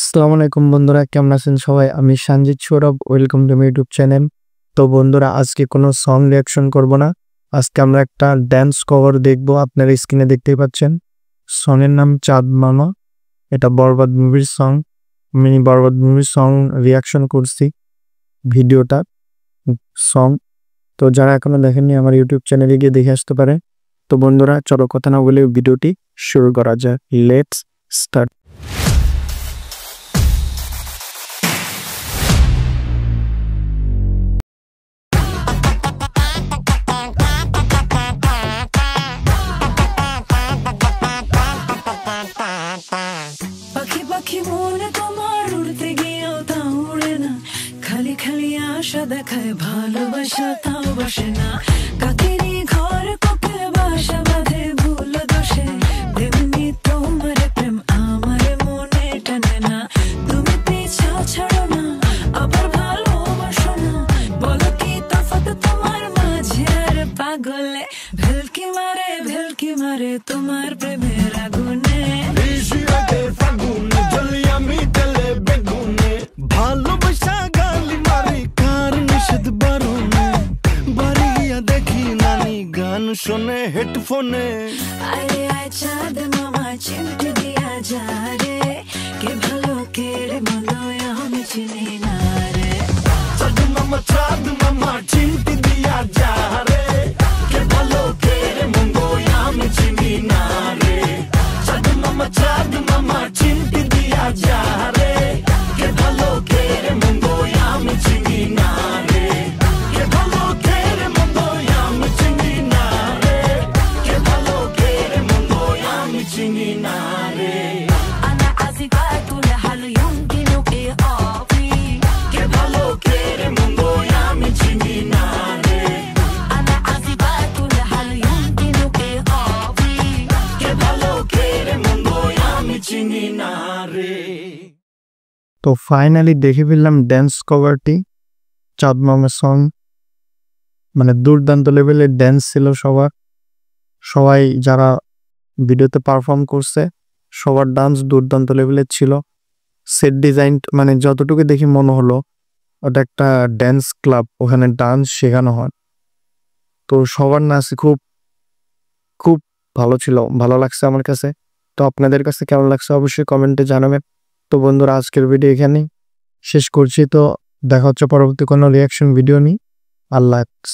আসসালামু আলাইকুম বন্ধুরা, কেমন আছেন সবাই? আমি Sanjit Sourav, welcome to my YouTube channel. তো বন্ধুরা, আজকে কোনো সং রিয়াকশন করব না। আজকে আমরা একটা ড্যান্স কভার দেখব। আপনারা স্ক্রিনে দেখতেই পাচ্ছেন, সঙের নাম চাঁদ মামা। এটা বরবাদ মুভির সং। আমি বরবাদ মুভির সং রিয়াকশন করছি, ভিডিওটা সং। তো যারা এখনো দেখেননি, আমার ইউটিউব চ্যানেলে গিয়ে দেখে আসতে পারে। তো বন্ধুরা, চলো কথা না বলে ভিডিওটি শুরু করা যায়। Let's start. পাখি পাখি মনে তোমার উড়তে গিয়েও তা উড়ে না, খালি খালি আশা দেখায় ভালোবাসা তাও বসে না। কাকেরই ঘর কোকিল বাসা বাঁধে ভুল দোষে, তেমনি তোমার প্রেম আমার মনে টানে না। তুমি পিছা ছাড়ো না, আবার ভালোবাসো না, বলো কি তফাৎ তোমার মাঝে আর পাগলে? ভেলকি মারে তোমার প্রেমের আগুনে। ভালোবাসা গালি মারি কার নিষেধ বারণে, বাড়ি গিয়া দেখি নানি গান শোনে হেডফোনে। আরে আয় চাঁদ মামা চিমটি দিয়া যা রে, কে ভালো কে রে মন্দ আমি চিনি না রে। চাঁদ মামা চিমটি দিয়া যা রে, কে ভালো কে রে মন্দ আমি চিনি না রে। চাঁদ মামা চিমটি দিয়া যা রে, কে ভালো কে রে মন্দ আমি চিনি না রে। কে ভালো কে রে মন্দ আমি চিনি না রে। কে ভালো কে রে মন্দ আমি চিনি না রে। أنا عازفة لهل يمكن إيقافي، কে ভালো কে রে মন্দ আমি চিনি না রে। أنا عازفة لهل يمكن إيقافي। কে ভালো কে রে মন্দ আমি চিনি না রে। তো ফাইনালি দেখে ফেললাম ড্যান্স কভারটি, চাঁদ মামার সং। মানে দুর্দান্ত লেভেলের ড্যান্স ছিল সবাই যারা ভিডিওতে পারফর্ম করছে সবার ডান্স দুর্দান্ত লেভেলের ছিল। সেট ডিজাইন মানে যতটুকু দেখি মনে হলো ওটা একটা ড্যান্স ক্লাব, ওখানে ডান্স শেখানো হয়। তো সবার নাচ খুব খুব ভালো ছিল, ভালো লাগছে আমার কাছে। তো আপনাদের কাছে কেমন লাগছে অবশ্যই কমেন্টে জানাবেন। তো বন্ধুরা, আজকের ভিডিও এখানেই শেষ করছি। তো দেখা হচ্ছে পরবর্তী কোনো রিয়াকশন ভিডিও নিয়ে। আল্লাহ হাফেজ।